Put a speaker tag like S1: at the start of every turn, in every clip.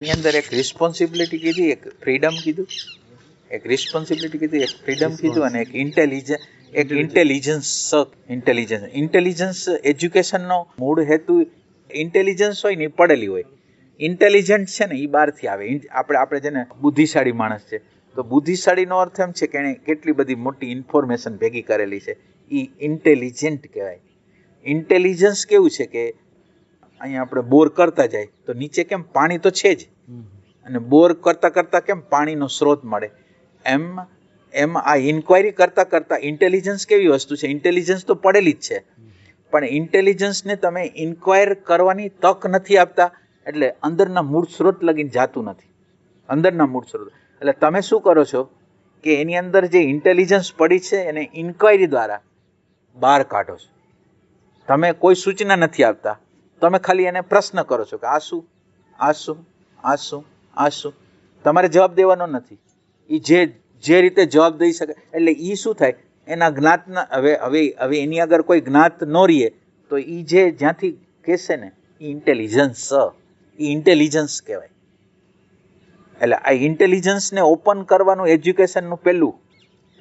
S1: એની અંદર એક રિસ્પોન્સિબિલિટી કીધી, એક ફ્રીડમ કીધું, એક રિસ્પોન્સિબિલિટી કીધી, એક ફ્રીડમ કીધું, અને એક ઇન્ટેલિજન્સ એજ્યુકેશનનો મૂળ હેતુ ઇન્ટેલિજન્સ હોય ને એ પડેલી હોય. ઇન્ટેલિજન્ટ છે ને એ બહારથી આવે. આપણે છે ને બુદ્ધિશાળી માણસ છે, તો બુદ્ધિશાળીનો અર્થ એમ છે કે એણે કેટલી બધી મોટી ઇન્ફોર્મેશન ભેગી કરેલી છે, એ ઇન્ટેલિજન્ટ કહેવાય. ઇન્ટેલિજન્સ કેવું છે કે અહીંયા આપણે બોર કરતા જાય તો નીચે કેમ પાણી તો છે જ, અને બોર કરતા કરતા કેમ પાણીનો સ્ત્રોત મળે, એમ આ ઇન્ક્વાયરી કરતા કરતા ઇન્ટેલિજન્સ કેવી વસ્તુ છે, ઇન્ટેલિજન્સ તો પડેલી જ છે, પણ ઇન્ટેલિજન્સને તમે ઇન્ક્વાયર કરવાની તક નથી આપતા, એટલે અંદરના મૂળ સ્ત્રોત લગીને જાતું નથી. અંદરના મૂળ સ્ત્રોત એટલે તમે શું કરો છો કે એની અંદર જે ઇન્ટેલિજન્સ પડી છે એને ઇન્ક્વાયરી દ્વારા બહાર કાઢો છો. તમે કોઈ સૂચના નથી આપતા, તમે ખાલી એને પ્રશ્ન કરો છો કે આ શું, આ શું, આ શું, આ શું. તમારે જવાબ દેવાનો નથી. એ જે રીતે જવાબ દઈ શકે, એટલે એ શું થાય, એના જ્ઞાતના હવે એની આગળ કોઈ જ્ઞાત ન રહીએ તો એ જે જ્યાંથી કહેશે ને એ ઇન્ટેલિજન્સ કહેવાય. એટલે આ ઇન્ટેલિજન્સને ઓપન કરવાનું એજ્યુકેશનનું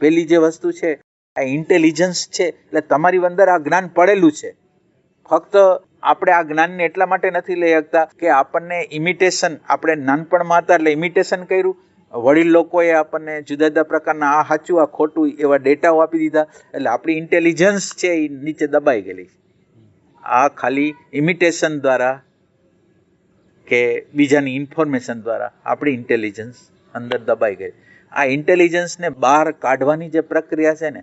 S1: પહેલી જે વસ્તુ છે આ ઇન્ટેલિજન્સ છે. એટલે તમારી અંદર આ જ્ઞાન પડેલું છે, ફક્ત આપણે આ જ્ઞાનને એટલા માટે નથી લઈ શકતા કે આપણને ઇમિટેશન, આપણે નાનપણમાં હતા એટલે ઇમિટેશન કર્યું, વડીલ લોકોએ આપણને જુદા જુદા પ્રકારના આ સાચું આ ખોટું એવા ડેટાઓ આપી દીધા, એટલે આપણી ઇન્ટેલિજન્સ છે એ નીચે દબાઈ ગયેલી. આ ખાલી ઇમિટેશન દ્વારા કે બીજાની ઇન્ફોર્મેશન દ્વારા આપણી ઇન્ટેલિજન્સ અંદર દબાઈ ગઈ. આ ઇન્ટેલિજન્સને બહાર કાઢવાની જે પ્રક્રિયા છે ને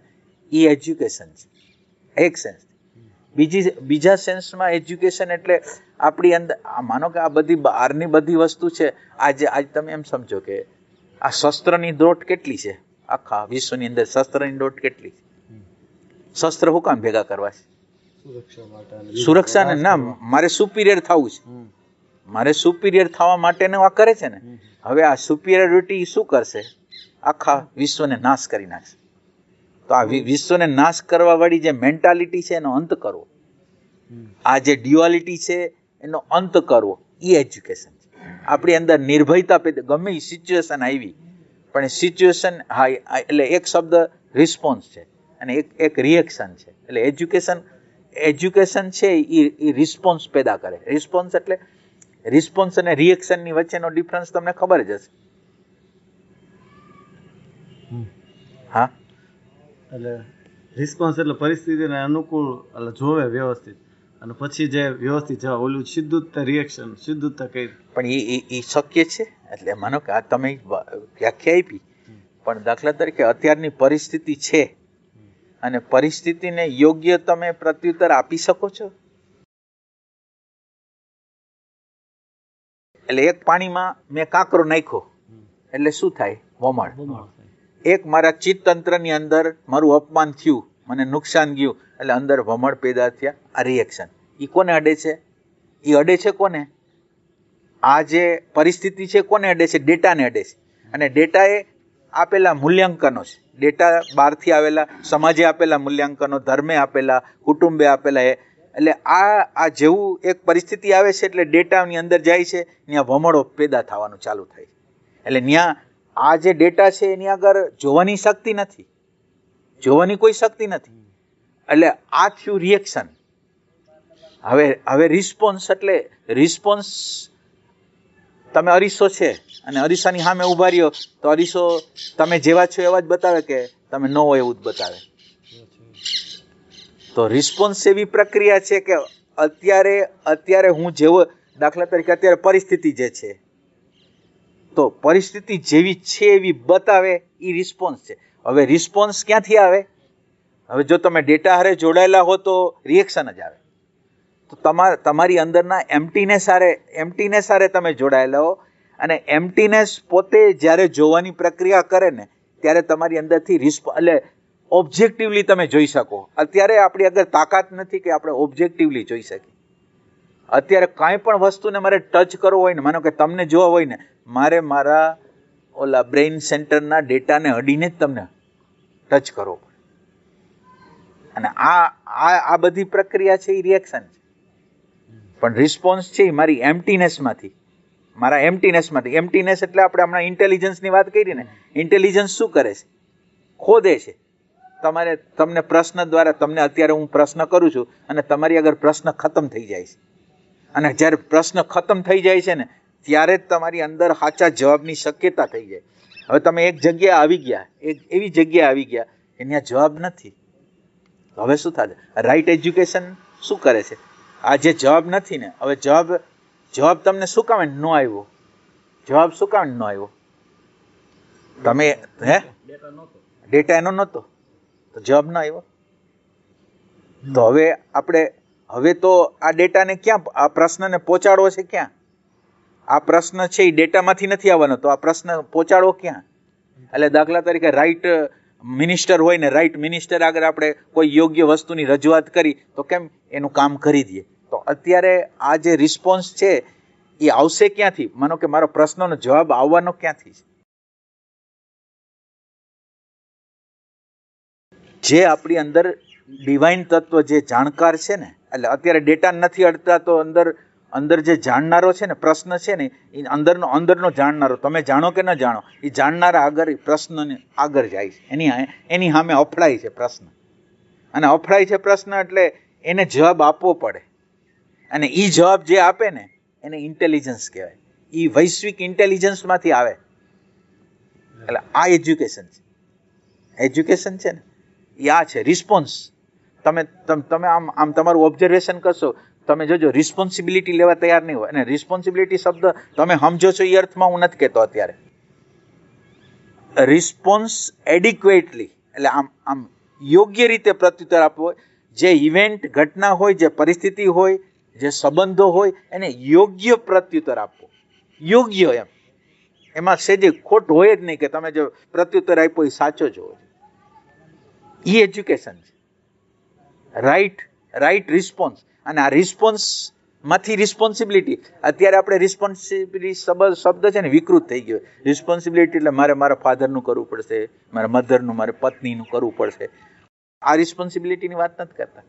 S1: એ એજ્યુકેશન છે, એક સેન્સ. બીજા સેન્સમાં એજ્યુકેશન એટલે આપણી અંદર માનો કે આ બધી બહારની બધી વસ્તુ છે. આજે તમે એમ સમજો કે આ શસ્ત્રની દોટ કેટલી છે, આખા વિશ્વની અંદર શસ્ત્રની દોટ કેટલી છે. શસ્ત્ર શું કામ ભેગા કરવા છે? સુરક્ષાને ના, મારે સુપિરિયર થવું છે, મારે સુપિરિયર થવા માટેનું આ કરે છે ને. હવે આ સુપિરિયરિટી શું કરશે? આખા વિશ્વને નાશ કરી નાખશે. તો આ વિશ્વને નાશ કરવા વાળી જે મેન્ટાલિટી છે એનો અંત કરવો, આ જે ડ્યુઆલિટી છે એનો અંત કરવો, એ એજ્યુકેશન છે. આપણી અંદર નિર્ભયતા પેદા, ગમે એ સિચ્યુએશન આવી પણ એ સિચ્યુએશન, હા, એટલે એક શબ્દ રિસ્પોન્સ છે અને એક રિએક્શન છે. એટલે એજ્યુકેશન છે એ રિસ્પોન્સ પેદા કરે. રિસ્પોન્સ એટલે રિસ્પોન્સ અને રિએક્શનની વચ્ચેનો ડિફરન્સ તમને ખબર જ હશે. હા,
S2: એટલે રિસ્પોન્સ એટલે પરિસ્થિતિને અનુકૂળ એટલે જોવે વ્યવસ્થિત, અને પછી જે વ્યવસ્થિત જવાબ, ઓલું સીધું રિએક્શન, સીધું કઈ.
S1: પણ એ શક્ય છે. એટલે માનો કે આ તમે વ્યાખ્યા આપી, પણ દાખલા તરીકે અત્યારની પરિસ્થિતિ છે અને પરિસ્થિતિને યોગ્ય તમે પ્રત્યુત્તર આપી શકો છો? એટલે એક પાણીમાં મેં કાંકરો નાખ્યો એટલે શું થાય? વમળ. એક મારા ચિત્તતંત્રની અંદર મારું અપમાન થયું, મને નુકસાન ગયું, એટલે અંદર વમળ પેદા થયા. આ રિએક્શન એ કોને અડે છે? એ અડે છે કોને? આ જે પરિસ્થિતિ છે કોને અડે છે? ડેટાને અડે છે. અને ડેટા એ આપેલા મૂલ્યાંકનો છે. ડેટા બહારથી આવેલા, સમાજે આપેલા મૂલ્યાંકનો, ધર્મે આપેલા, કુટુંબે આપેલા. એટલે આ જેવું એક પરિસ્થિતિ આવે છે એટલે ડેટાની અંદર જાય છે, ત્યાં વમળો પેદા થવાનું ચાલુ થાય. એટલે ત્યાં આ જે ડેટા છે એની આગળ જોવાની શક્તિ નથી, જોવાની કોઈ શક્તિ નથી. એટલે આ થયું રિએક્શન. હવે રિસ્પોન્સ એટલે રિસ્પોન્સ, તમે અરીસો છે અને અરીસાની સામે ઉભા રહ્યો તો અરીસો તમે જેવા છો એવા જ બતાવે કે તમે ન હોય એવું જ બતાવે? તો રિસ્પોન્સ એવી પ્રક્રિયા છે કે અત્યારે હું જેવો, દાખલા તરીકે અત્યારે પરિસ્થિતિ જે છે તો પરિસ્થિતિ જેવી છે એવી બતાવે, એ રિસ્પોન્સ છે. હવે રિસ્પોન્સ ક્યાંથી આવે? હવે જો તમે ડેટા હારે જોડાયેલા હો તો રિએક્શન જ આવે. તો તમારી અંદરના એમ્પ્ટીનેસ હારે તમે જોડાયેલા હો, અને એમ્પ્ટીનેસ પોતે જ્યારે જોવાની પ્રક્રિયા કરે ને ત્યારે તમારી અંદરથી એટલે ઓબ્જેક્ટિવલી તમે જોઈ શકો. અત્યારે આપણી આગળ તાકાત નથી કે આપણે ઓબ્જેક્ટિવલી જોઈ શકીએ. અત્યારે કાંઈ પણ વસ્તુને મારે ટચ કરવો હોય ને, માનો કે તમને જોવા હોય ને, મારે મારા ઓલા બ્રેઇન સેન્ટરના ડેટાને અડીને જ તમને ટચ કરવો પડે. અને આ બધી પ્રક્રિયા છે એ રિએક્શન છે. પણ રિસ્પોન્સ છે એ મારી એમ્પ્ટીનેસમાંથી, મારા એમ્પ્ટીનેસમાંથી. એમ્પ્ટીનેસ એટલે આપણે હમણાં ઇન્ટેલિજન્સની વાત કરી ને, ઇન્ટેલિજન્સ શું કરે છે? ખોદે છે. તમને પ્રશ્ન દ્વારા, તમને અત્યારે હું પ્રશ્ન કરું છું અને તમારી આગળ પ્રશ્ન ખતમ થઈ જાય છે, અને જ્યારે પ્રશ્ન ખતમ થઈ જાય છે ને ત્યારે જ તમારી અંદર સાચા જવાબની શક્યતા થઈ જાય. હવે તમે એક જગ્યાએ આવી ગયા, એક એવી જગ્યાએ આવી ગયા કે ત્યાં જવાબ નથી. હવે શું થાય? રાઈટ એજ્યુકેશન શું કરે છે? આ જે જવાબ નથી ને, હવે જવાબ તમને શું કામ ન આવ્યો? જવાબ શું કામ ન આવ્યો? તમે ડેટા એનો નહોતો તો જવાબ ન આવ્યો. તો હવે તો આ ડેટાને ક્યાં, આ પ્રશ્નને પહોંચાડવો છે ક્યાં? આ પ્રશ્ન છે એ ડેટામાંથી નથી આવવાનો, તો આ પ્રશ્ન પહોંચાડવો ક્યાં? એટલે દાખલા તરીકે રાઈટ મિનિસ્ટર હોય ને, રાઈટ મિનિસ્ટર આગળ આપણે કોઈ યોગ્ય વસ્તુની રજૂઆત કરી તો કેમ એનું કામ કરી દઈએ. તો અત્યારે આ જે રિસ્પોન્સ છે એ આવશે ક્યાંથી? માનો કે મારો પ્રશ્નનો જવાબ આવવાનો ક્યાંથી છે? જે આપણી અંદર ડિવાઇન તત્વ, જે જાણકાર છે ને, એટલે અત્યારે ડેટા નથી અડતા તો અંદર જે જાણનારો છે ને, પ્રશ્ન છે ને, એ અંદરનો જાણનારો, તમે જાણો કે ન જાણો, એ જાણનારા આગળ પ્રશ્નને આગળ જાય છે, એની સામે અફડાય છે પ્રશ્ન, અને અફડાય છે પ્રશ્ન એટલે એને જવાબ આપવો પડે, અને એ જવાબ જે આપે ને એને ઇન્ટેલિજન્સ કહેવાય. એ વૈશ્વિક ઇન્ટેલિજન્સમાંથી આવે. એટલે આ એજ્યુકેશન છે. એજ્યુકેશન છે ને એ આ છે રિસ્પોન્સ. તમે આમ તમારું ઓબ્ઝર્વેશન કરશો, તમે જોજો રિસ્પોન્સિબિલિટી લેવા તૈયાર નહીં હોય. અને રિસ્પોન્સિબિલિટી શબ્દ તમે સમજો છો એ અર્થમાં હું નથી કહેતો અત્યારે. રિસ્પોન્સ એડિક્વેટલી એટલે આમ યોગ્ય રીતે પ્રત્યુત્તર આપવો હોય. જે ઇવેન્ટ, ઘટના હોય, જે પરિસ્થિતિ હોય, જે સંબંધો હોય, એને યોગ્ય પ્રત્યુત્તર આપવો. યોગ્ય એમાં સેજે ખોટ હોય જ નહીં કે તમે જો પ્રત્યુત્તર આપ્યો એ સાચો જ હોય. એ એજ્યુકેશન છે. Right response. અને આ રિસ્પોન્સમાંથી રિસ્પોન્સિબિલિટી, અત્યારે આપણે રિસ્પોન્સિબિલિટી શબ્દ છે ને વિકૃત થઈ ગયો. રિસ્પોન્સિબિલિટી એટલે મારા ફાધરનું કરવું પડશે, મારા મધરનું, મારા પત્નીનું કરવું પડશે. આ રિસ્પોન્સિબિલિટીની વાત નથી કરતા.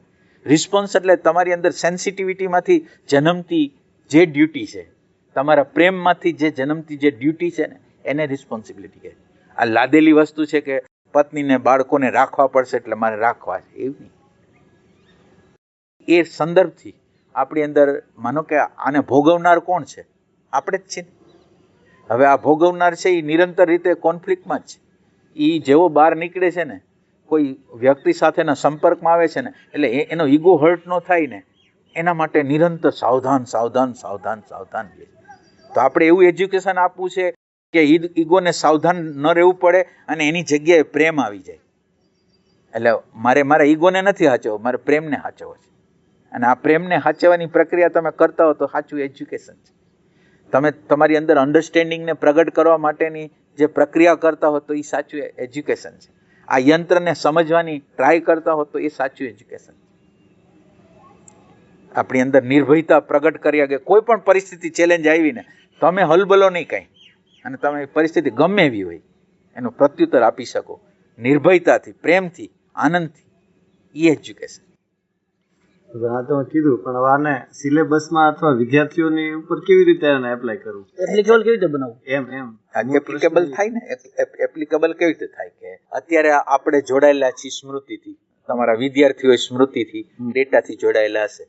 S1: રિસ્પોન્સ એટલે તમારી અંદર સેન્સિટિવિટીમાંથી જન્મતી જે ડ્યુટી છે, તમારા પ્રેમમાંથી જે જન્મતી જે ડ્યુટી છે ને, એને રિસ્પોન્સિબિલિટી કહે. આ લાદેલી વસ્તુ છે કે પત્નીને, બાળકોને રાખવા પડશે એટલે મારે રાખવા છે, એવું નહીં. એ સંદર્ભથી આપણી અંદર માનો કે આને ભોગવનાર કોણ છે? આપણે જ છીએ. હવે આ ભોગવનાર છે એ નિરંતર રીતે કોન્ફ્લિક્ટમાં જ છે. એ જેવો બહાર નીકળે છે ને, કોઈ વ્યક્તિ સાથેના સંપર્કમાં આવે છે ને, એટલે એનો ઈગો હર્ટ ન થાય ને એના માટે નિરંતર સાવધાન. તો આપણે એવું એજ્યુકેશન આપવું છે કે ઈગોને સાવધાન ન રહેવું પડે અને એની જગ્યાએ પ્રેમ આવી જાય. એટલે મારા ઈગોને નથી સાચવવો, મારે પ્રેમને સાચવવો છે. અને આ પ્રેમને સાચવવાની પ્રક્રિયા તમે કરતા હો તો સાચું એજ્યુકેશન છે. તમે તમારી અંદર અન્ડરસ્ટેન્ડિંગને પ્રગટ કરવા માટેની જે પ્રક્રિયા કરતા હો તો એ સાચું એજ્યુકેશન છે. આ યંત્રને સમજવાની ટ્રાય કરતા હો તો એ સાચું એજ્યુકેશન છે. આપણી અંદર નિર્ભયતા પ્રગટ કર્યા કે કોઈ પણ પરિસ્થિતિ ચેલેન્જ આવીને તમે હલબલો નહીં કાંઈ, અને તમે પરિસ્થિતિ ગમે એવી હોય એનું પ્રત્યુત્તર આપી શકો નિર્ભયતાથી, પ્રેમથી, આનંદથી. એ એજ્યુકેશન.
S2: આ તો કીધું, પણ હવે આને સિલેબસમાં અથવા વિદ્યાર્થીઓની ઉપર કેવી રીતે આને એપ્લાય કરવું,
S3: એપ્લિકેબલ કેવી રીતે બનાવવું?
S1: એપ્લિકેબલ થાય ને, એપ્લિકેબલ કેવી રીતે થાય કે અત્યારે આપણે જોડાયેલા છીએ સ્મૃતિથી, તમારા વિદ્યાર્થીઓ સ્મૃતિથી, ડેટાથી જોડાયેલા હશે,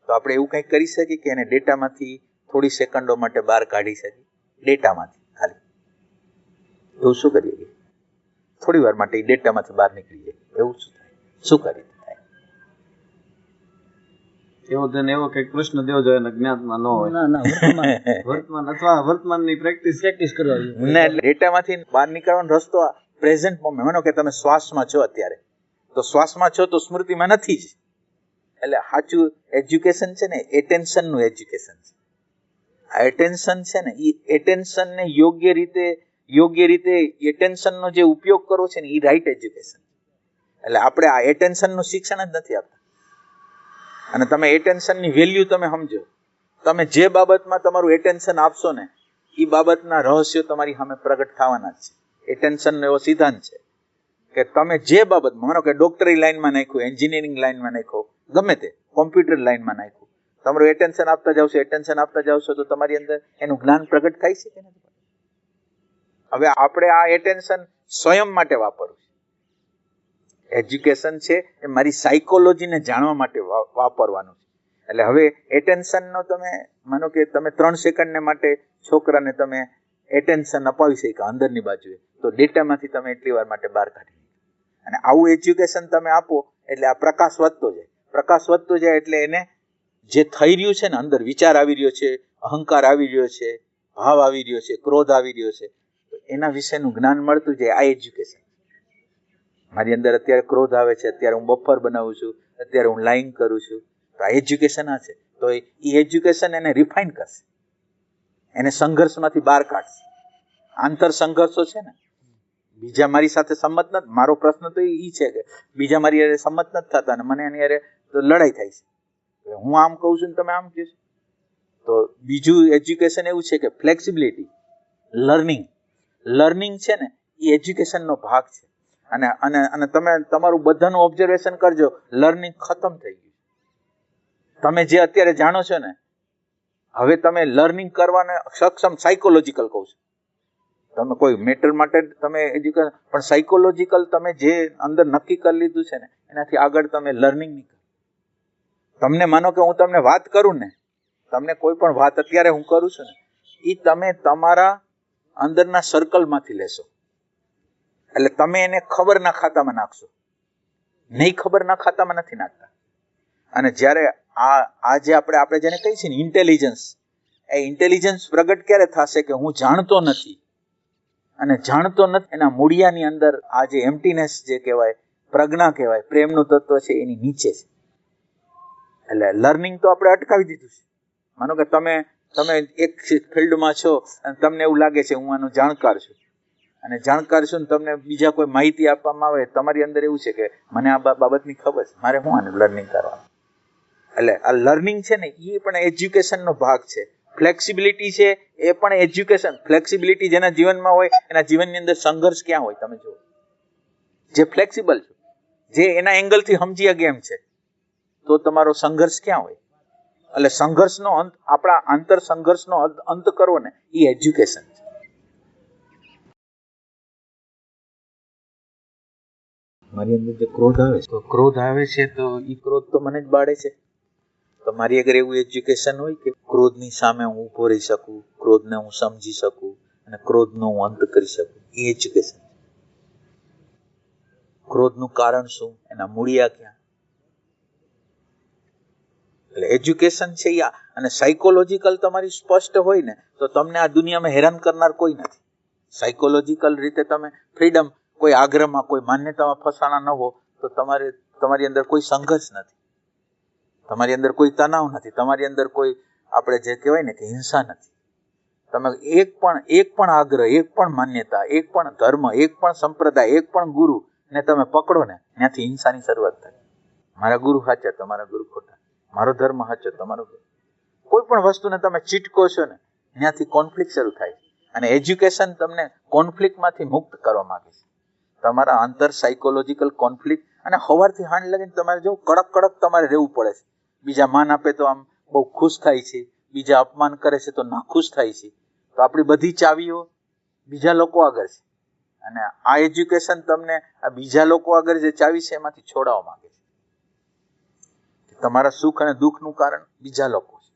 S1: તો આપણે એવું કંઈક કરી શકીએ કે એને ડેટામાંથી થોડી સેકન્ડો માટે બહાર કાઢી શકીએ. ડેટામાંથી ખાલી એવું શું કરીએ? થોડી વાર માટે ડેટામાંથી બહાર નીકળી જાય, એવું શું થાય? શું કરી?
S2: એવો કઈક પ્રશ્ન દેવો જોઈએ ને જ્ઞાતમાં ન હોય. વર્તમાન અથવા વર્તમાનની પ્રેક્ટિસ કરવા જોઈએ.
S1: ડેટામાંથી બહાર નીકળવાનો રસ્તો પ્રેઝન્ટ મોમેન્ટ. માનો કે તમે શ્વાસમાં છો અત્યારે, તો શ્વાસમાં છો તો સ્મૃતિમાં નથી જ. એટલે સાચું એજ્યુકેશન છે ને એટેન્શનનું એજ્યુકેશન છે. આ એટેન્શન છે ને એ એટેન્શનને યોગ્ય રીતે એટેન્શનનો જે ઉપયોગ કરવો છે ને એ રાઈટ એજ્યુકેશન. એટલે આપણે આ એટેન્શનનું શિક્ષણ જ નથી આપતા. અને તમે એટેન્શનની વેલ્યુ તમે સમજો, તમે જે બાબતમાં તમારું એટેન્શન આપશો ને એ બાબતના રહસ્યો તમારી સામે પ્રગટ થવાના જ છે. એટેન્શનનો એવો સિદ્ધાંત છે કે તમે જે બાબતમાં, માનો કે ડોક્ટરી લાઈનમાં નાખ્યું, એન્જિનિયરિંગ લાઈનમાં નાખ્યો, ગમે તે કોમ્પ્યુટર લાઈનમાં નાખ્યું, તમારું એટેન્શન આપતા જાવ છો તો તમારી અંદર એનું જ્ઞાન પ્રગટ થાય છે કે નથી? હવે આપણે આ એટેન્શન સ્વયં માટે વાપરવું છે. એજ્યુકેશન છે એ મારી સાયકોલોજીને જાણવા માટે વાપરવાનું છે. એટલે હવે એટેન્શનનો તમે માનો કે તમે 3 સેકન્ડને માટે છોકરાને તમે એટેન્શન અપાવી શક્યા અંદરની બાજુએ, તો ડેટામાંથી તમે એટલી વાર માટે બહાર કાઢી. અને આવું એજ્યુકેશન તમે આપો એટલે આ પ્રકાશ વધતો જાય એટલે એને જે થઈ રહ્યું છે ને, અંદર વિચાર આવી રહ્યો છે, અહંકાર આવી રહ્યો છે, ભાવ આવી રહ્યો છે, ક્રોધ આવી રહ્યો છે, તો એના વિશેનું જ્ઞાન મળતું જાય. આ એજ્યુકેશન. મારી અંદર અત્યારે ક્રોધ આવે છે, અત્યારે હું બફર બનાવું છું, અત્યારે હું લાઇંગ કરું છું, તો આ એજ્યુકેશન આ છે. તો એ એજ્યુકેશન એને રિફાઇન કરશે, એને સંઘર્ષમાંથી બહાર કાઢશે. આંતર સંઘર્ષો છે ને, બીજા મારી સાથે સંમત નથી. મારો પ્રશ્ન તો એ છે કે બીજા મારી હારે સંમત નથી થતા અને મને એની હારે તો લડાઈ થાય છે. હું આમ કહું છું ને તમે આમ કહો છો. તો બીજું એજ્યુકેશન એવું છે કે ફ્લેક્સિબિલિટી, લર્નિંગ છે ને એ એજ્યુકેશનનો ભાગ છે. અને અને અને તમે તમારું બધાનું ઓબ્ઝર્વેશન કરજો, લર્નિંગ ખતમ થઈ ગયું. તમે જે અત્યારે જાણો છો ને, હવે તમે લર્નિંગ કરવાને સક્ષમ સાયકોલોજીકલ કહું છું. તમે કોઈ મેટર માટે તમે એજ્યુકેશન, પણ સાયકોલોજીકલ તમે જે અંદર નક્કી કરી લીધું છે ને એનાથી આગળ તમે લર્નિંગ નહીં કરો. તમને માનો કે હું તમને વાત કરું ને, તમને કોઈ પણ વાત અત્યારે હું કરું છું ને, એ તમે તમારા અંદરના સર્કલમાંથી લેશો. એટલે તમે એને ખબરના ખાતામાં નાખશો, નહીં ખબરના ખાતામાં નથી નાખતા. અને જ્યારે આ જે આપણે જેને કહીએ છીએ ને ઇન્ટેલિજન્સ, એ ઇન્ટેલિજન્સ પ્રગટ ક્યારે થશે કે હું જાણતો નથી, અને જાણતો નથી એના મૂળિયાની અંદર આ જે એમ્પ્ટીનેસ જે કહેવાય, પ્રજ્ઞા કહેવાય, પ્રેમનું તત્વ છે એની નીચે છે. એટલે લર્નિંગ તો આપણે અટકાવી દીધું છે. માનો કે તમે એક ફિલ્ડમાં છો અને તમને એવું લાગે છે હું આનો જાણકાર છું, અને જાણકાર છું ને તમને બીજા કોઈ માહિતી આપવામાં આવે, તમારી અંદર એવું છે કે મને આ બાબતની ખબર છે, મારે શું આનું લર્નિંગ કરવાનું. એટલે આ લર્નિંગ છે ને એ પણ એજ્યુકેશનનો ભાગ છે. ફ્લેક્સિબિલિટી છે એ પણ એજ્યુકેશન. ફ્લેક્સિબિલિટી જેના જીવનમાં હોય એના જીવનની અંદર સંઘર્ષ ક્યાં હોય તમે જુઓ. જે ફ્લેક્સિબલ છે, જે એના એંગલથી સમજી શકે એમ છે, તો તમારો સંઘર્ષ ક્યાં હોય. એટલે સંઘર્ષનો અંત, આપણા આંતર સંઘર્ષનો અંત કરવો ને એ એજ્યુકેશન છે. મારી અંદર જે ક્રોધ આવે છે તો એ ક્રોધ તો મને જ બાળે છે. તો મારી અગર એવું એજ્યુકેશન હોય કે ક્રોધની સામે હું ઊભો રહી શકું, ક્રોધને હું સમજી શકું અને ક્રોધનો હું અંત કરી શકું, એ એજ્યુકેશન. ક્રોધનું કારણ શું, એના મૂળિયા ક્યાં. એટલે એજ્યુકેશન છે યા. અને સાયકોલોજીકલ તમારી સ્પષ્ટ હોય ને તો તમને આ દુનિયામાં હેરાન કરનાર કોઈ નથી. સાયકોલોજીકલ રીતે તમે ફ્રીડમ, કોઈ આગ્રહમાં, કોઈ માન્યતામાં ફસાણા ન હો તો તમારી અંદર કોઈ સંઘર્ષ નથી, તમારી અંદર કોઈ તણાવ નથી, તમારી અંદર કોઈ આપણે જે કહેવાય ને કે હિંસા નથી. તમે એક પણ આગ્રહ, એક પણ માન્યતા, એક પણ ધર્મ, એક પણ સંપ્રદાય, એક પણ ગુરુ ને તમે પકડો ને, ત્યાંથી હિંસાની શરૂઆત થાય. મારા ગુરુ સાચા, તમારા ગુરુ ખોટા, મારો ધર્મ સાચો, તમારો. કોઈ પણ વસ્તુને તમે ચીટકો છો ને, ત્યાંથી કોન્ફ્લિક્ટ શરૂ થાય. અને એજ્યુકેશન તમને કોન્ફ્લિક્ટમાંથી મુક્ત કરવા માંગે છે. તમારા આંતર સાયકોલોજીકલ કોન્ફ્લિક્ટ, અને સવારથી હાંજ લગીને તમારે જો કડક તમારે રહેવું પડે છે. બીજા માન આપે તો આમ બહુ ખુશ થાય છે, બીજા અપમાન કરે છે તો નાખુશ થાય છે. તો આપણી બધી ચાવીઓ બીજા લોકો આગળ છે. અને આ એજ્યુકેશન તમને આ બીજા લોકો આગળ જે ચાવી છે એમાંથી છોડાવવા માંગે છે. તમારા સુખ અને દુઃખનું કારણ બીજા લોકો છે,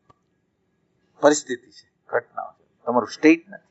S1: પરિસ્થિતિ છે, ઘટનાઓ છે, તમારું સ્ટેટ નથી.